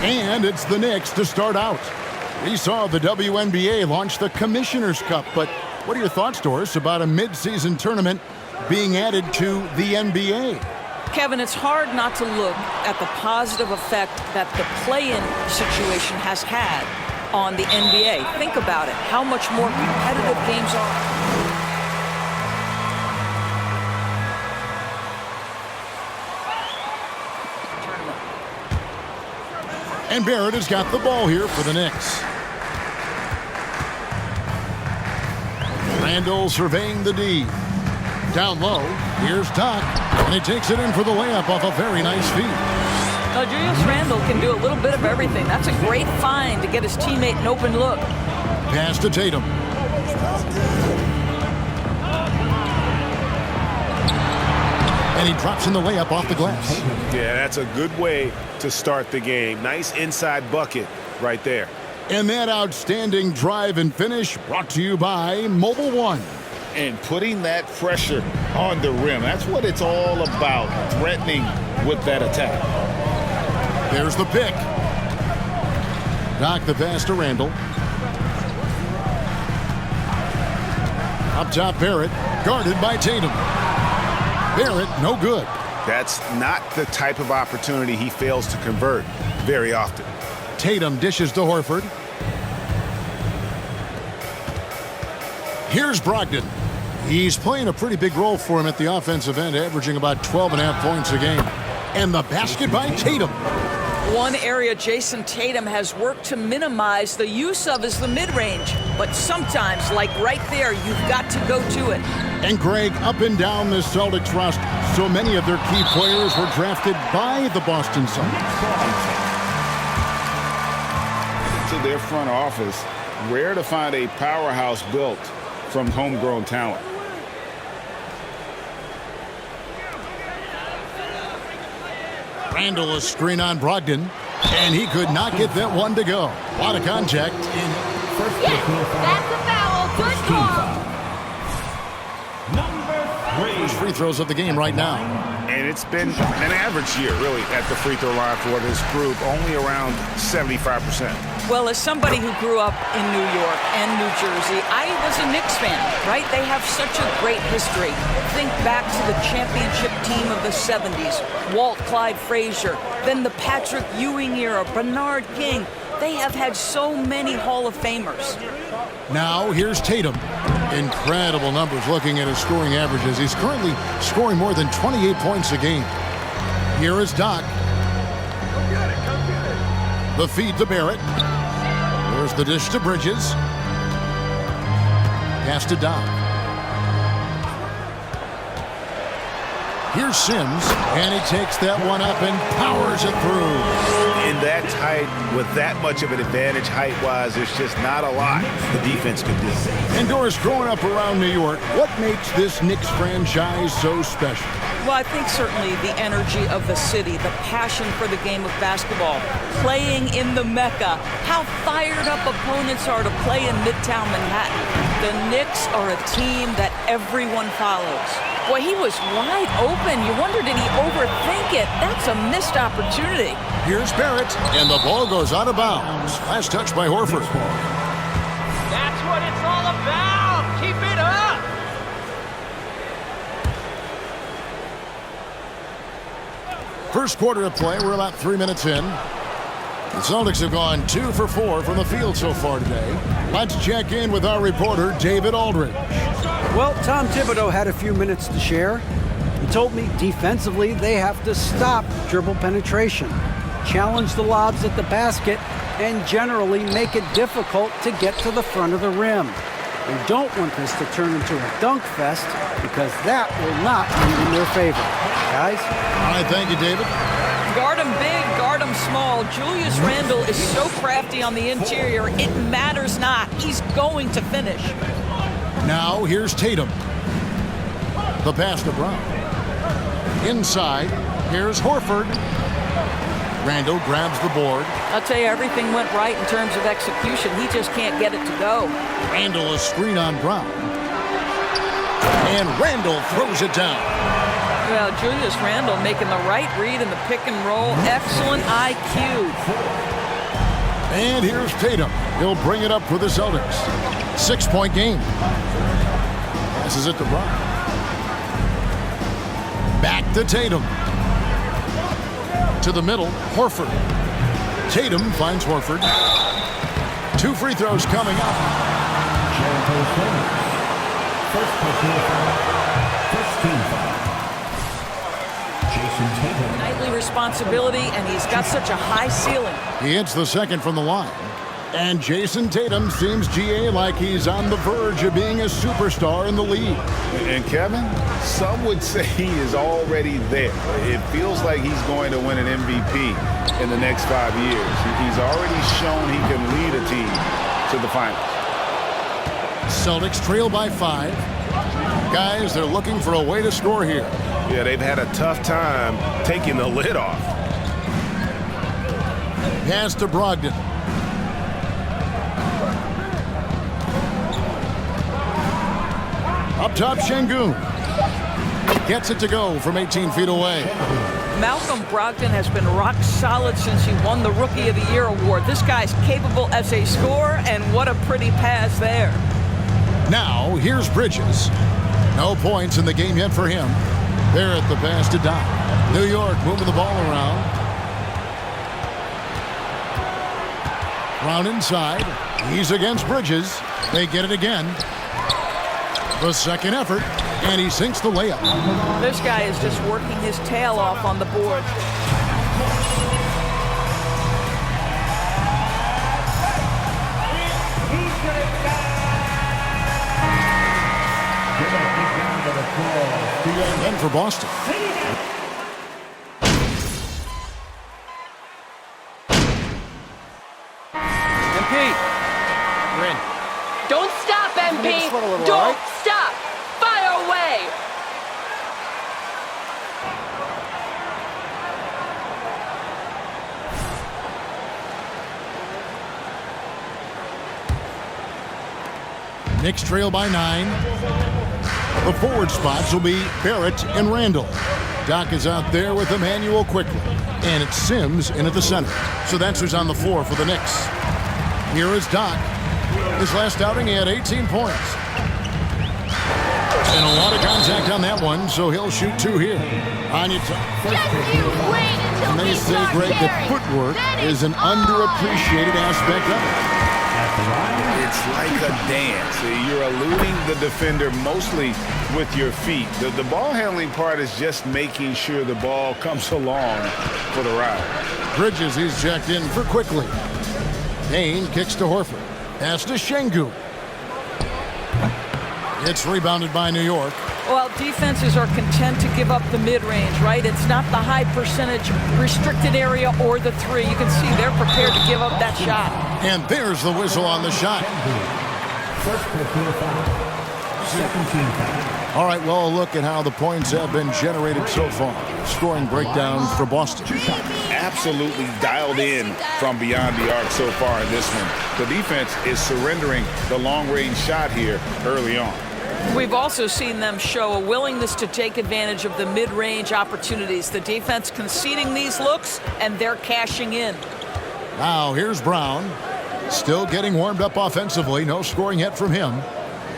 And it's the Knicks to start out. We saw the WNBA launch the Commissioner's Cup, but what are your thoughts, Doris, about a mid-season tournament being added to the NBA? Kevin, it's hard not to look at the positive effect that the play-in situation has had on the NBA. Think about it, how much more competitive games are. And Barrett has got the ball here for the Knicks. Randall surveying the D. Down low, here's Doc, and he takes it in for the layup off a very nice feed. Now, Julius Randle can do a little bit of everything. That's a great find to get his teammate an open look. Pass to Tatum. And he drops in the layup off the glass. Yeah, that's a good way to start the game. Nice inside bucket right there. And that outstanding drive and finish brought to you by Mobile One. And putting that pressure on the rim. That's what it's all about, threatening with that attack. There's the pick. Knock the pass to Randall. Up top, Barrett, guarded by Tatum. Barrett, no good. That's not the type of opportunity he fails to convert very often. Tatum dishes to Horford. Here's Brogdon. He's playing a pretty big role for him at the offensive end, averaging about 12.5 points a game. And the basket by Tatum. One area Jason Tatum has worked to minimize the use of is the mid-range. But sometimes, like right there, you've got to go to it. And Greg, up and down the Celtics roster, so many of their key players were drafted by the Boston Celtics. To their front office, rare to find a powerhouse built from homegrown talent. Randall, a screen on Brogdon, and he could not get that one to go. A lot of contact. Yes, that's a foul. Good call. First free throws of the game right now. And it's been an average year, really, at the free throw line for this group, only around 75%. Well, as somebody who grew up in New York and New Jersey, I was a Knicks fan, right? They have such a great history. Think back to the championship team of the 70s, Walt Clyde Frazier, then the Patrick Ewing era, Bernard King. They have had so many Hall of Famers. Now, here's Tatum. Incredible numbers looking at his scoring averages. He's currently scoring more than 28 points a game. Here is Doc. The feed to Barrett. There's the dish to Bridges. Pass to Doc. Here's Sims, and he takes that one up and powers it through. In that tight, with that much of an advantage height-wise, there's just not a lot the defense could do. And Doris, growing up around New York, what makes this Knicks franchise so special? Well, I think certainly the energy of the city, the passion for the game of basketball, playing in the Mecca, how fired up opponents are to play in Midtown Manhattan. The Knicks are a team that everyone follows. Boy, he was wide open. You wonder, did he overthink it? That's a missed opportunity. Here's Barrett, and the ball goes out of bounds. Last touch by Horford. That's what it's all about. Keep it up. First quarter of play, we're about 3 minutes in. The Celtics have gone 2 for 4 from the field so far today. Let's check in with our reporter, David Aldridge. Well, Tom Thibodeau had a few minutes to share. He told me defensively they have to stop dribble penetration, challenge the lobs at the basket, and generally make it difficult to get to the front of the rim. We don't want this to turn into a dunk fest because that will not be in their favor. Guys? All right, thank you, David. Guard him big, guard him small. Julius Randle is so crafty on the interior, it matters not. He's going to finish. Now, here's Tatum. The pass to Brown. Inside, here's Horford. Randall grabs the board. I'll tell you, everything went right in terms of execution. He just can't get it to go. Randall, a screen on Brown. And Randall throws it down. Well, Julius Randle making the right read in the pick and roll. Excellent IQ. And here's Tatum. He'll bring it up for the Celtics. 6-point game. Passes it to Brown. Back to Tatum. To the middle, Horford. Tatum finds Horford. 2 free throws coming up. First personal foul. First team foul. Jason Tatum. Nightly responsibility, and he's got such a high ceiling. He hits the second from the line. And Jason Tatum seems, GA, like he's on the verge of being a superstar in the league. And Kevin, some would say he is already there. It feels like he's going to win an MVP in the next 5 years. He's already shown he can lead a team to the finals. Celtics trail by 5. Guys, they're looking for a way to score here. Yeah, they've had a tough time taking the lid off. Pass to Brogdon. Up top, Şengün. Gets it to go from 18 feet away. Malcolm Brogdon has been rock solid since he won the Rookie of the Year award. This guy's capable as a scorer, and what a pretty pass there. Now, here's Bridges. No points in the game yet for him. There at the pass to Dail. New York moving the ball around. Brown inside. He's against Bridges. They get it again. The second effort, and he sinks the layup. This guy is just working his tail off on the board. And for Boston. MP. We're in. Don't stop, MP. Maybe slow a little, Don't all right? stop. Fire away. Knicks trail by 9. The forward spots will be Barrett and Randle. Doc is out there with Emmanuel quickly. And it's Sims in at the center. So that's who's on the floor for the Knicks. Here is Doc. His last outing, he had 18 points. And a lot of contact on that one, so he'll shoot 2 here. On your Just you wait until And they we say, start Greg, that caring. footwork Then is an it's on. underappreciated aspect of it. It's like a dance. You're eluding the defender mostly with your feet. The ball handling part is just making sure the ball comes along for the ride. Bridges, he's checked in for quickly. Payne kicks to Horford. Pass to Şengün. It's rebounded by New York. Well, defenses are content to give up the mid-range, right? It's not the high percentage restricted area or the 3. You can see they're prepared to give up that shot. And there's the whistle on the shot. First personal foul. Second team foul. All right, well, a look at how the points have been generated so far. Scoring breakdown for Boston. Absolutely dialed in from beyond the arc so far in this one. The defense is surrendering the long-range shot here early on. We've also seen them show a willingness to take advantage of the mid-range opportunities. The defense conceding these looks, and they're cashing in. Now, here's Brown. Still getting warmed up offensively. No scoring yet from him.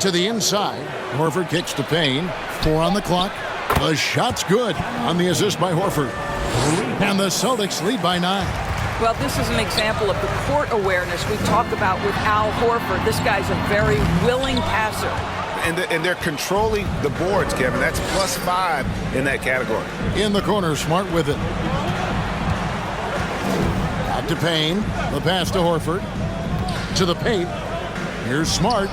To the inside. Horford kicks to Payne. 4 on the clock. The shot's good on the assist by Horford. And the Celtics lead by 9. Well, this is an example of the court awareness we talked about with Al Horford. This guy's a very willing passer. And they're controlling the boards, Kevin. That's +5 in that category. In the corner, Smart with it. Back to Payne. The pass to Horford. To the paint. Here's Smart.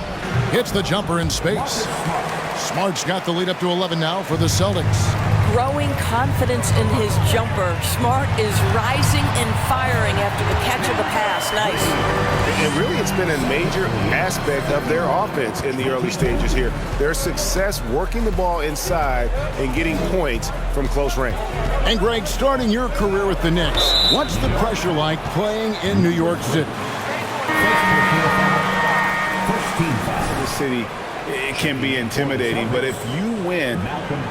Hits the jumper in space. Smart's got the lead up to 11 now for the Celtics. Growing confidence in his jumper. Smart is rising and firing after the catch of the pass. Nice. And really, it's been a major aspect of their offense in the early stages here. Their success working the ball inside and getting points from close range. And Greg, starting your career with the Knicks, what's the pressure like playing in New York City? First team foul. The city it can be intimidating. But if you win,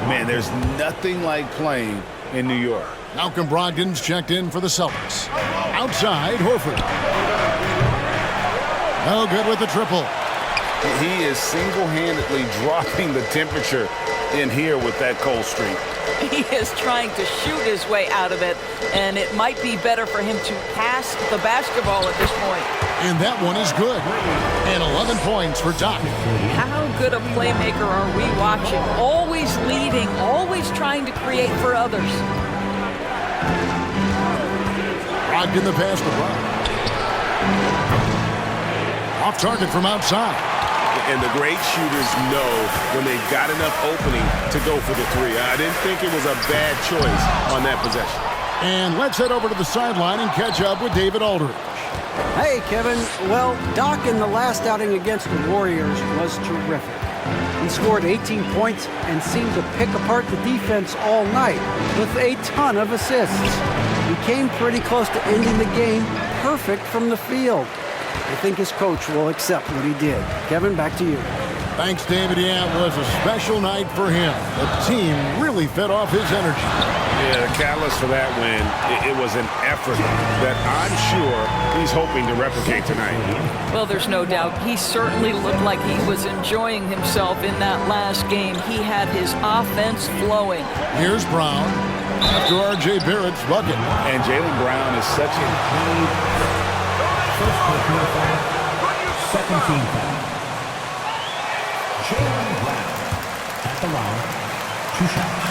man, there's nothing like playing in New York. Malcolm Brogdon's checked in for the Celtics. Outside, Horford. No good with the triple. He is single-handedly dropping the temperature in here with that cold streak. He is trying to shoot his way out of it, and it might be better for him to pass the basketball at this point. And that one is good. And 11 points for Doc. How good a playmaker are we watching? Always leading, always trying to create for others. Brogdon the pass to Brown. Off target from outside. And the great shooters know when they've got enough opening to go for the three. I didn't think it was a bad choice on that possession. And let's head over to the sideline and catch up with David Aldridge. Hey, Kevin. Well, Doc in the last outing against the Warriors was terrific. He scored 18 points and seemed to pick apart the defense all night with a ton of assists. He came pretty close to ending the game perfect from the field. I think his coach will accept what he did. Kevin, back to you. Thanks, David. Yeah, it was a special night for him. The team really fed off his energy. Yeah, the catalyst for that win, it was an effort that I'm sure he's hoping to replicate tonight. Well, there's no doubt. He certainly looked like he was enjoying himself in that last game. He had his offense flowing. Here's Brown after R.J. Barrett's bucket. And Jaylen Brown is such a... First personal foul, second team foul. Jaylen Brown at the line, 2 shots.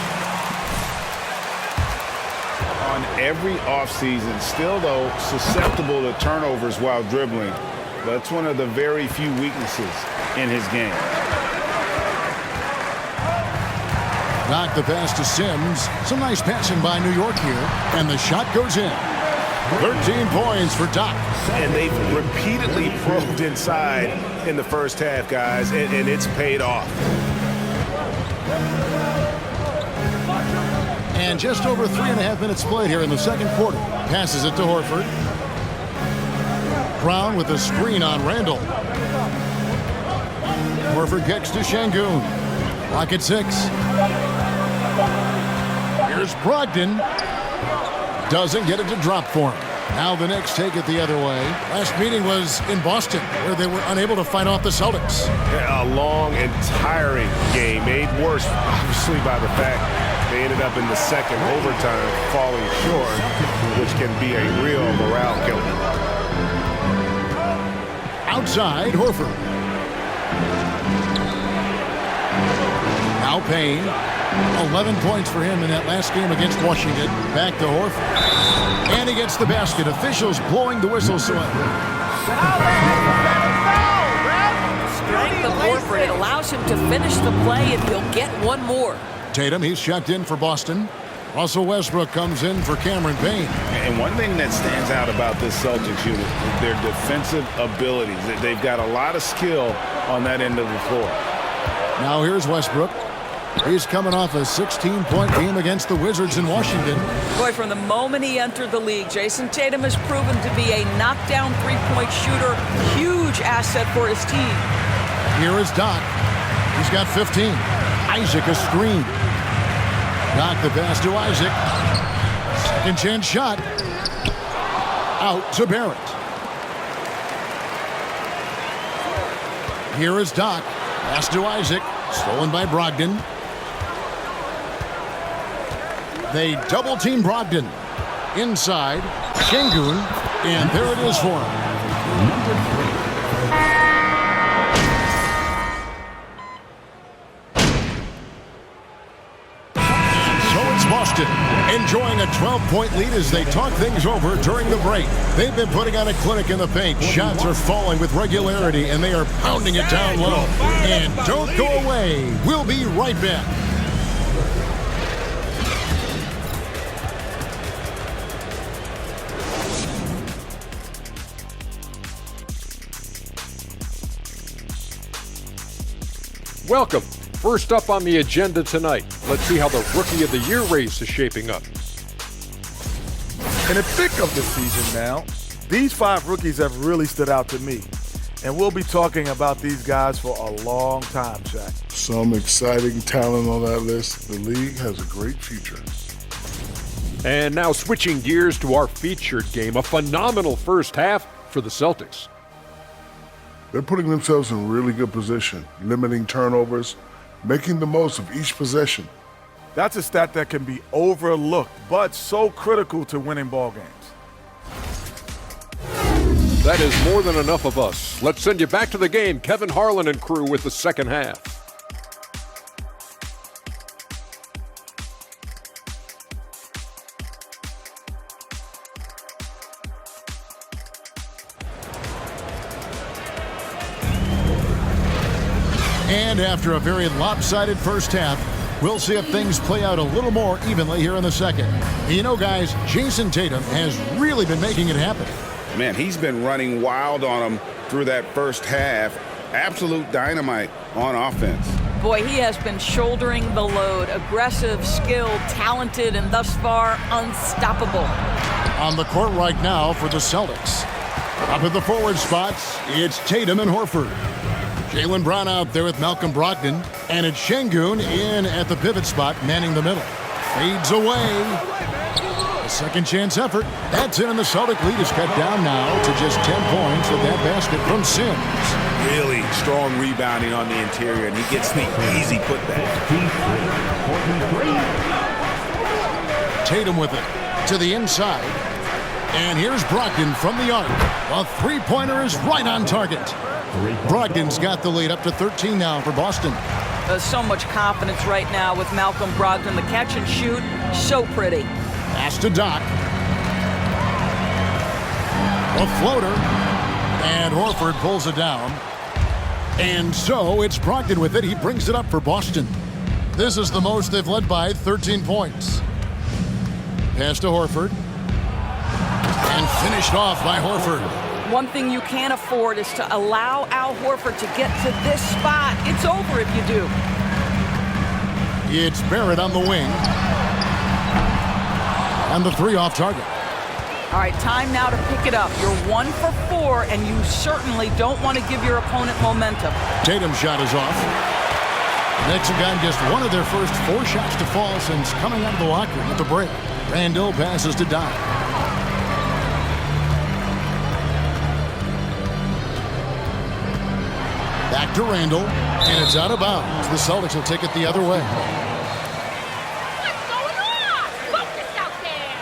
On every offseason, still though susceptible to turnovers while dribbling. That's one of the very few weaknesses in his game. Knocked the pass to Sims. Some nice passing by New York here. And the shot goes in. 13 points for Doc. And they've repeatedly probed inside in the first half, guys, and it's paid off. And just over 3.5 minutes played here in the second quarter. Passes it to Horford. Brown with a screen on Randall. Horford kicks to Şengün. Clock at 6. Here's Brogdon. Doesn't get it to drop for him. Now the Knicks take it the other way. Last meeting was in Boston, where they were unable to fight off the Celtics. A long and tiring game, made worse, obviously, by the fact they ended up in the second overtime falling short, which can be a real morale killer. Outside, Horford. Now Payne. 11 points for him in that last game against Washington. Back to Horford. And he gets the basket. Officials blowing the whistle. So Strength of Horford. It allows him to finish the play, and he'll get one more. Tatum, he's checked in for Boston. Russell Westbrook comes in for Cameron Payne. And one thing that stands out about this Celtics unit is their defensive abilities. They've got a lot of skill on that end of the floor. Now here's Westbrook. He's coming off a 16-point game against the Wizards in Washington. Boy, from the moment he entered the league, Jason Tatum has proven to be a knockdown three-point shooter. Huge asset for his team. Here is Doc. He's got 15. Isaac a screen. Doc the pass to Isaac. Second chance shot. Out to Barrett. Here is Doc. Pass to Isaac. Stolen by Brogdon. They double-team Brogdon. Inside, Şengün, and there it is for him. Number 3. And so it's Boston, enjoying a 12-point lead as they talk things over during the break. They've been putting on a clinic in the paint. Shots are falling with regularity, and they are pounding it down low. And don't go away. We'll be right back. Welcome. First up on the agenda tonight, let's see how the Rookie of the Year race is shaping up. In the thick of the season now, these 5 rookies have really stood out to me. And we'll be talking about these guys for a long time, Shaq. Some exciting talent on that list. The league has a great future. And now switching gears to our featured game, a phenomenal first half for the Celtics. They're putting themselves in really good position, limiting turnovers, making the most of each possession. That's a stat that can be overlooked, but so critical to winning ball games. That is more than enough of us. Let's send you back to the game. Kevin Harlan and crew with the second half. And after a very lopsided first half, we'll see if things play out a little more evenly here in the second. You know, guys, Jason Tatum has really been making it happen. Man, he's been running wild on them through that first half. Absolute dynamite on offense. Boy, he has been shouldering the load. Aggressive, skilled, talented, and thus far, unstoppable. On the court right now for the Celtics. Up at the forward spots, it's Tatum and Horford. Jaylen Brown out there with Malcolm Brogdon. And it's Şengün in at the pivot spot, manning the middle. Fades away. A second chance effort. That's in, and the Celtic lead is cut down now to just 10 points with that basket from Sims. Really strong rebounding on the interior, and he gets the easy putback. Tatum with it to the inside. And here's Brogdon from the arc. A three-pointer is right on target. Brogdon's got the lead up to 13 now for Boston. So much confidence right now with Malcolm Brogdon. The catch and shoot, so pretty. Pass to Doc. A floater. And Horford pulls it down. And so it's Brogdon with it. He brings it up for Boston. This is the most they've led by, 13 points. Pass to Horford. And finished off by Horford. One thing you can't afford is to allow Al Horford to get to this spot. It's over if you do. It's Barrett on the wing. And the three off target. All right, time now to pick it up. You're 1 for 4, and you certainly don't want to give your opponent momentum. Tatum's shot is off. Knicks have gotten just one of their first 4 shots to fall since coming out of the locker room at the break. Randle passes to Dali. Back to Randle, and it's out of bounds. The Celtics will take it the other way. What's going on? Focus out there.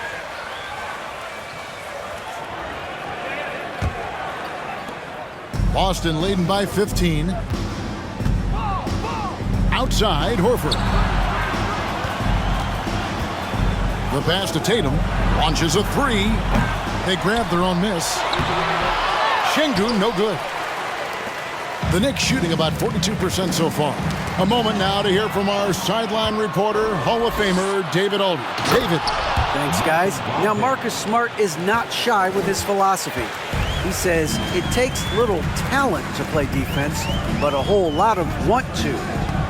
Boston leading by 15. Outside, Horford. The pass to Tatum. Launches a three. They grab their own miss. Şengün, no good. The Knicks shooting about 42% so far. A moment now to hear from our sideline reporter, Hall of Famer David Aldridge. David. Thanks, guys. Now, Marcus Smart is not shy with his philosophy. He says it takes little talent to play defense, but a whole lot of want to.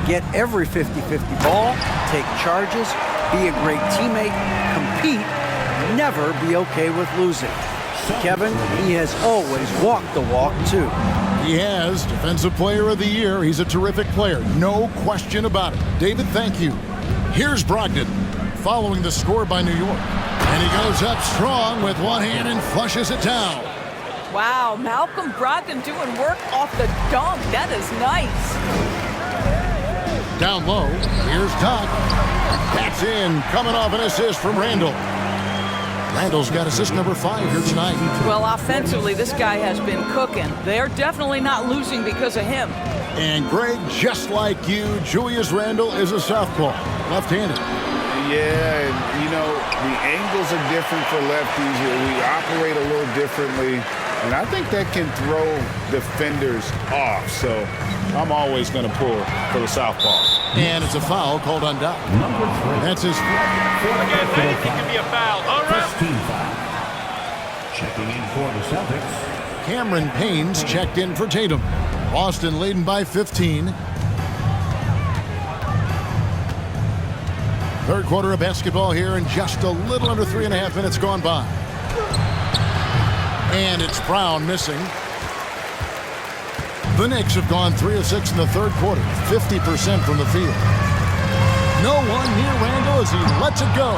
Get every 50-50 ball, take charges, be a great teammate, compete, never be okay with losing. Kevin, he has always walked the walk, too. He has. Defensive Player of the Year. He's a terrific player. No question about it. David, thank you. Here's Brogdon following the score by New York. And he goes up strong with one hand and flushes it down. Wow, Malcolm Brogdon doing work off the dunk. That is nice. Down low, here's Doc. That's in, coming off an assist from Randle. Randle's got assist number 5 here tonight. Well, offensively, this guy has been cooking. They're definitely not losing because of him. And Greg, just like you, Julius Randle is a southpaw, left-handed. Yeah, and you know, the angles are different for lefties. We operate a little differently, and I think that can throw defenders off. So I'm always going to pull for the southpaw. And it's a foul called on Dali. That's his. Again, anything can be a foul. All right. First team foul. Checking in for the Celtics. Cameron Payne's checked in for Tatum. Boston leading by 15. Third quarter of basketball here, and just a little under 3.5 minutes gone by. And it's Brown missing. The Knicks have gone 3 of 6 in the third quarter, 50% from the field. No one near Randall as he lets it go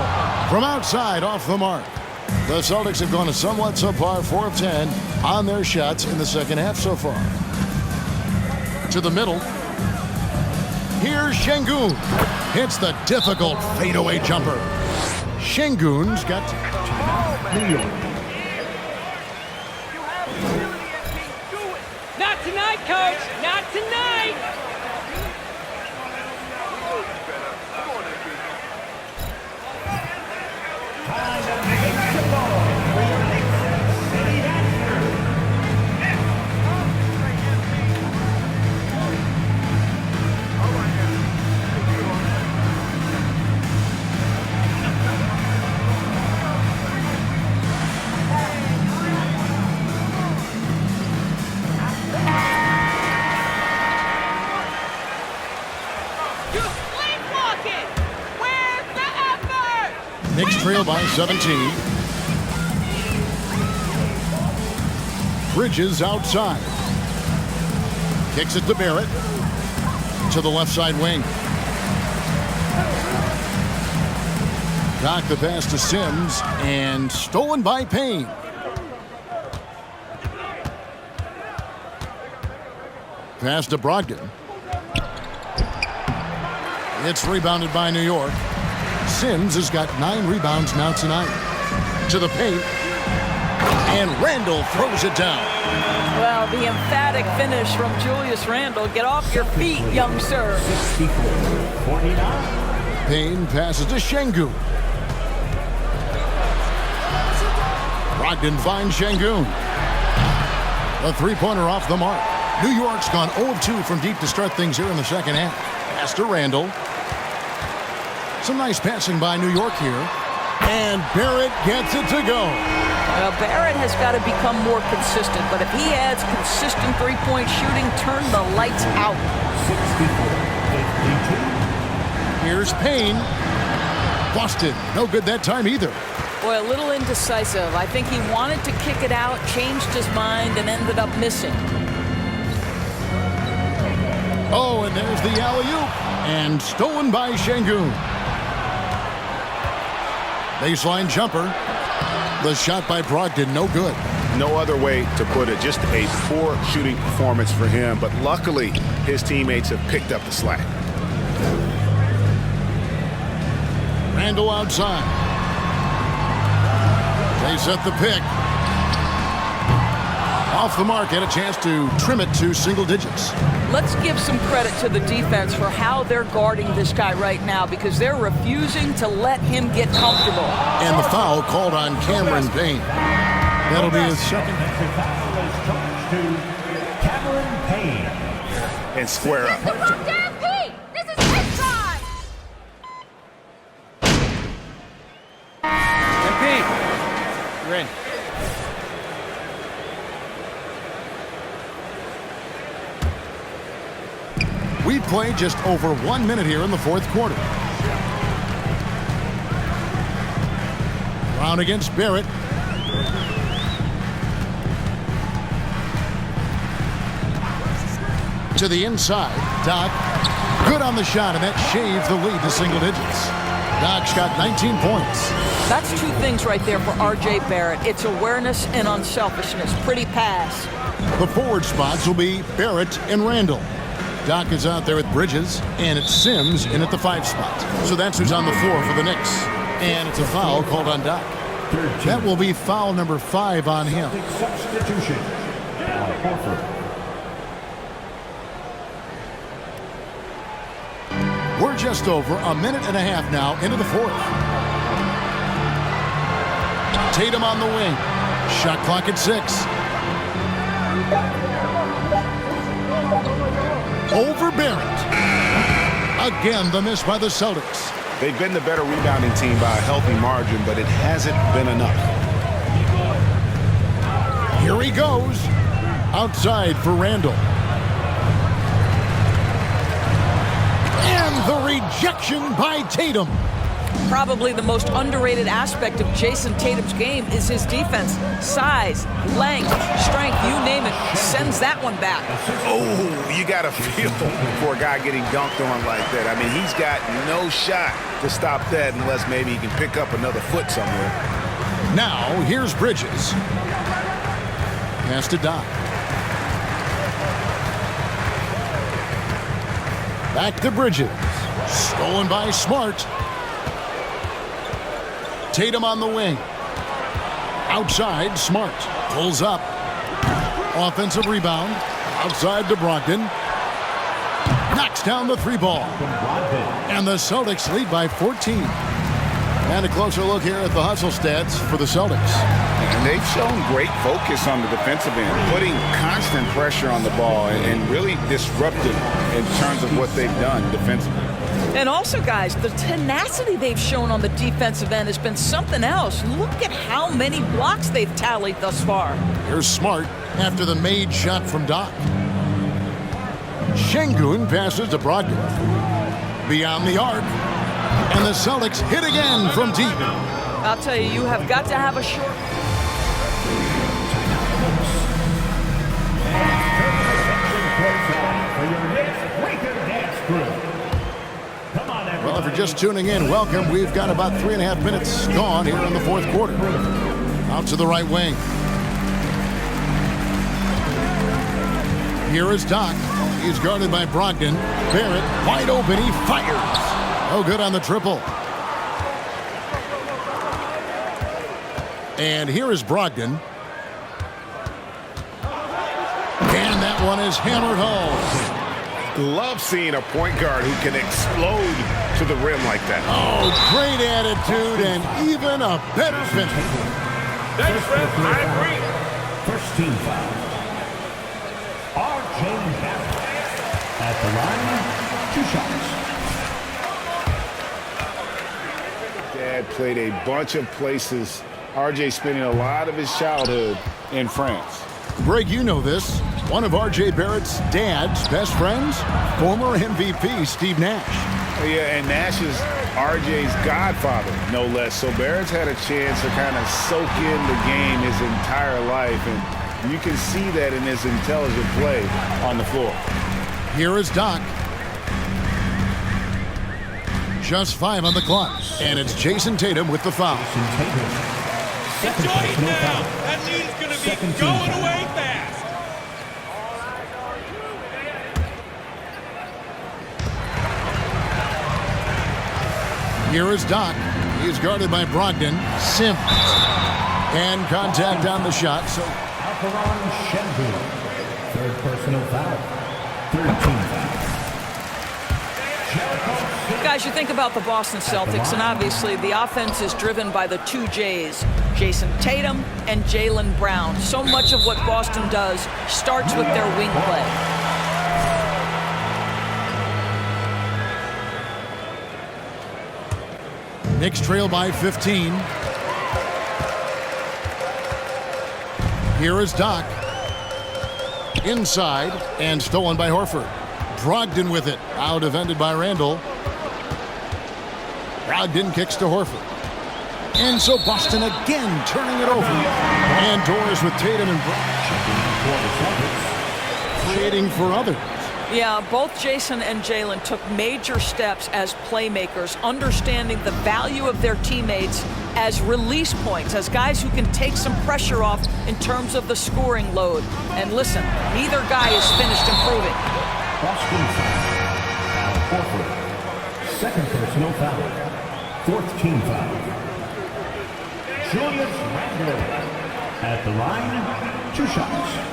from outside off the mark. The Celtics have gone a somewhat subpar 4 of 10 on their shots in the second half so far. To the middle. Here's Şengün. Hits the difficult fadeaway jumper. Şengün's got Not tonight, coach. Not tonight. Knicks trail by 17. Bridges outside. Kicks it to Barrett. To the left side wing. Doc the pass to Sims and stolen by Payne. Pass to Brogdon. It's rebounded by New York. Sims has got 9 rebounds now tonight. To the paint. And Randall throws it down. Well, the emphatic finish from Julius Randle. Get off your feet, young sir. 64-49. Payne passes to Şengün. Brogdon finds Şengün. A three-pointer off the mark. New York's gone 0 of 2 from deep to start things here in the second half. Pass to Randall. Some nice passing by New York here. And Barrett gets it to go. Well, Barrett has got to become more consistent, but if he adds consistent three-point shooting, turn the lights out. 64-52. Here's Payne. Busted. No good that time either. Boy, a little indecisive. I think he wanted to kick it out, changed his mind, and ended up missing. Oh, and there's the alley-oop. And stolen by Şengün. Baseline jumper. The shot by Brogdon, no good. No other way to put it. Just a poor shooting performance for him. But luckily, his teammates have picked up the slack. Randall outside. They set the pick. Off the mark, had a chance to trim it to single digits. Let's give some credit to the defense for how they're guarding this guy right now because they're refusing to let him get comfortable. And the foul called on Cameron Payne. That'll be his second. Cameron Payne. And square up. Damn Pete! This is his time! MP, you're in. We've played just over 1 minute here in the fourth quarter. Brown against Barrett. To the inside. Doc. Good on the shot, and that shaves the lead to single digits. Doc's got 19 points. That's two things right there for R.J. Barrett. It's awareness and unselfishness. Pretty pass. The forward spots will be Barrett and Randall. Doc is out there with Bridges, and it's Sims in at the 5 spot. So that's who's on the floor for the Knicks. And it's a foul called on Doc. That will be foul number 5 on him. Substitution. We're just over a minute and a half now into the fourth. Tatum on the wing. Shot clock at 6. Over Barrett. Again, the miss by the Celtics. They've been the better rebounding team by a healthy margin, but it hasn't been enough. Here he goes. Outside for Randall. And the rejection by Tatum. Probably the most underrated aspect of Jason Tatum's game is his defense. Size, length, strength, you name it, sends that one back. Oh, you got to feel for a guy getting dunked on like that. I mean, he's got no shot to stop that unless maybe he can pick up another foot somewhere. Now, here's Bridges. Pass to Doc. Back to Bridges. Stolen by Smart. Tatum on the wing. Outside, Smart. Pulls up. Offensive rebound. Outside to Brogdon. Knocks down the three ball. And the Celtics lead by 14. And a closer look here at the hustle stats for the Celtics. And they've shown great focus on the defensive end, putting constant pressure on the ball and really disruptive in terms of what they've done defensively. And also, guys, the tenacity they've shown on the defensive end has been something else. Look at how many blocks they've tallied thus far. Here's Smart after the made shot from Doc. Şengün passes to Brogdon. Beyond the arc. And the Celtics hit again from deep. I'll tell you, you have got to have a short... Well, if you're just tuning in, welcome. We've got about 3.5 minutes gone here in the fourth quarter. Out to the right wing. Here is Doc. He's guarded by Brogdon. Barrett wide open. He fires. No good on the triple. And here is Brogdon. And that one is hammered home. Love seeing a point guard who can explode to the rim like that. Oh, great attitude and even a better finish. Thanks, Ref. I agree. First team foul. R.J. Barrett at the line, 2 shots. Dad played a bunch of places. R.J. spending a lot of his childhood in France. Greg, you know this. One of R.J. Barrett's dad's best friends, former MVP Steve Nash. Oh, yeah, and Nash is R.J.'s godfather, no less. So Barrett's had a chance to kind of soak in the game his entire life, and you can see that in his intelligent play on the floor. Here is Doc. Just 5 on the clock, and it's Jason Tatum with the foul. Enjoy it now. That lead is going to be going away fast. Here is Doc. He's guarded by Brogdon. Sims. And contact on the shot. So Alperon Şengün. Third personal foul. 13 foul. Guys, you think about the Boston Celtics, and obviously the offense is driven by the 2 J's, Jason Tatum and Jaylen Brown. So much of what Boston does starts with their wing play. Knicks trail by 15. Here is Doc. Inside and stolen by Horford. Brogdon with it. Out defended by Randall. Brogdon kicks to Horford. And so Boston again turning it over. And doors with Tatum and Brogdon. Shading for others. Yeah, both Jason and Jaylen took major steps as playmakers, understanding the value of their teammates as release points, as guys who can take some pressure off in terms of the scoring load. And listen, neither guy is finished improving. Boston foul. Al Horford. Second personal foul. Fourth team foul. Julius Randle at the line, 2 shots.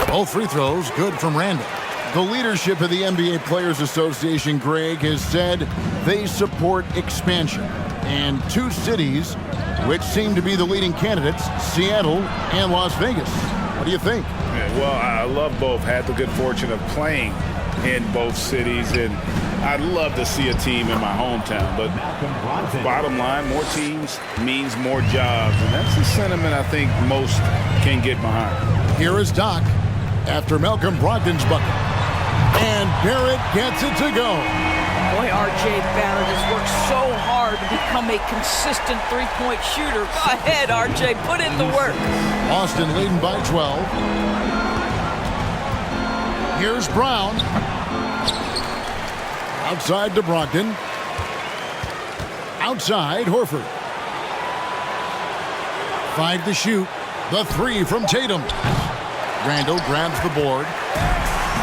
Both free throws good from Randall. The leadership of the NBA Players Association, Greg, has said they support expansion. And 2 cities which seem to be the leading candidates, Seattle and Las Vegas. What do you think? Yeah, well, I love both. Had the good fortune of playing in both cities, and I'd love to see a team in my hometown. But bottom line, more teams means more jobs, and that's the sentiment I think most can get behind. Here is Doc after Malcolm Brogdon's bucket. And Barrett gets it to go. Boy, R.J. Barrett has worked so hard to become a consistent three-point shooter. Go ahead, R.J., put in the work. Boston leading by 12. Here's Brown. Outside to Brogdon. Outside, Horford. 5 to shoot. The 3 from Tatum. Randall grabs the board.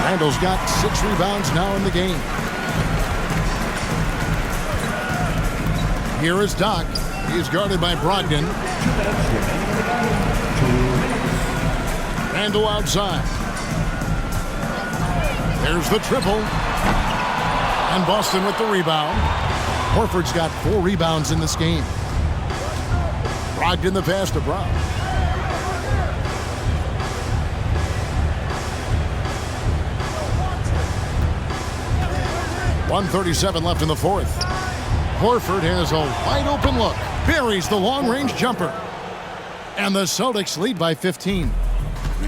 Randall's got 6 rebounds now in the game. Here is Doc. He's guarded by Brogdon. Randall outside. There's the triple. And Boston with the rebound. Horford's got 4 rebounds in this game. Brogdon the pass to Brown. .137 left in the fourth. Horford has a wide open look. Buries the long-range jumper. And the Celtics lead by 15.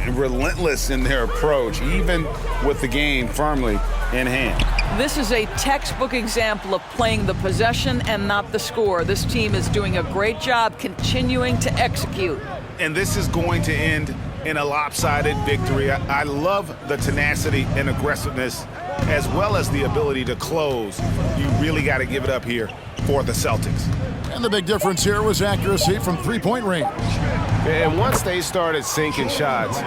Relentless in their approach, even with the game firmly in hand. This is a textbook example of playing the possession and not the score. This team is doing a great job continuing to execute. And this is going to end in a lopsided victory. I love the tenacity and aggressiveness, as well as the ability to close. You really got to give it up here for the Celtics. And the big difference here was accuracy from three-point range. And once they started sinking shots,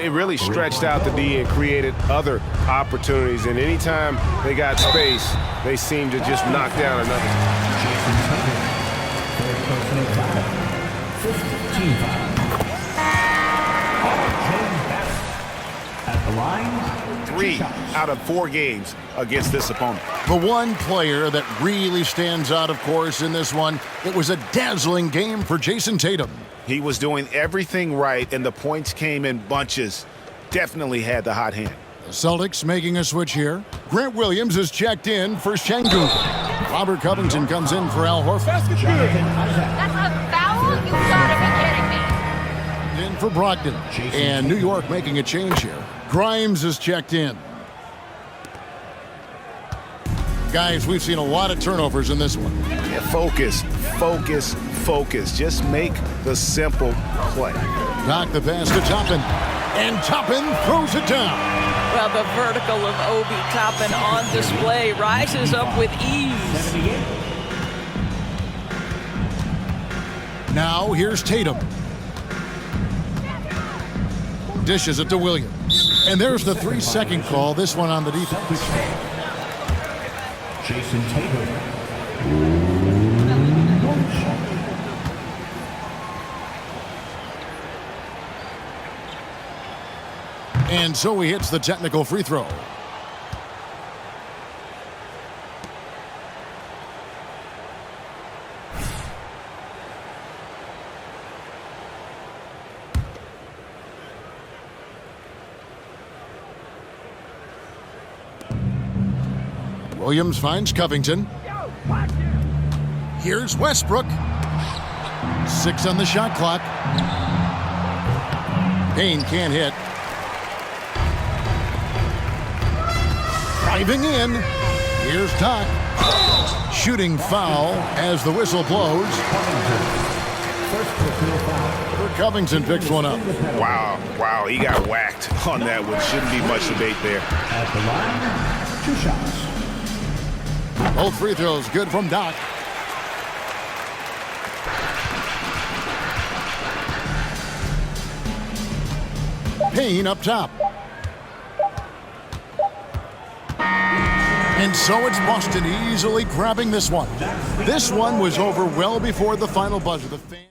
it really stretched out the D and created other opportunities. And anytime they got space, they seemed to just knock down another. At the line, 3 out of 4 games against this opponent. The one player that really stands out, of course, in this one, it was a dazzling game for Jason Tatum. He was doing everything right, and the points came in bunches. Definitely had the hot hand. The Celtics making a switch here. Grant Williams is checked in for Şengün. Robert Covington comes in for Al Horford. That's a foul? You gotta be kidding me. In for Brogdon. And New York making a change here. Grimes is checked in. Guys, we've seen a lot of turnovers in this one. Yeah, focus, focus, focus. Just make the simple play. Doc the pass to Toppin. And Toppin throws it down. Well, the vertical of Obi Toppin on display rises up with ease. Now here's Tatum. Dishes it to Williams. And there's the 3-second call, this one on the defense. Jason Tatum. And so he hits the technical free throw. Williams finds Covington. Here's Westbrook. 6 on the shot clock. Payne can't hit. Driving in. Here's Doc. Shooting foul as the whistle blows. Covington picks one up. Wow, he got whacked on that one. Shouldn't be much debate there. At the line, 2 shots. Both free throws good from Doc. Payne up top. And so it's Boston easily grabbing this one. This one was over well before the final buzzer. The fans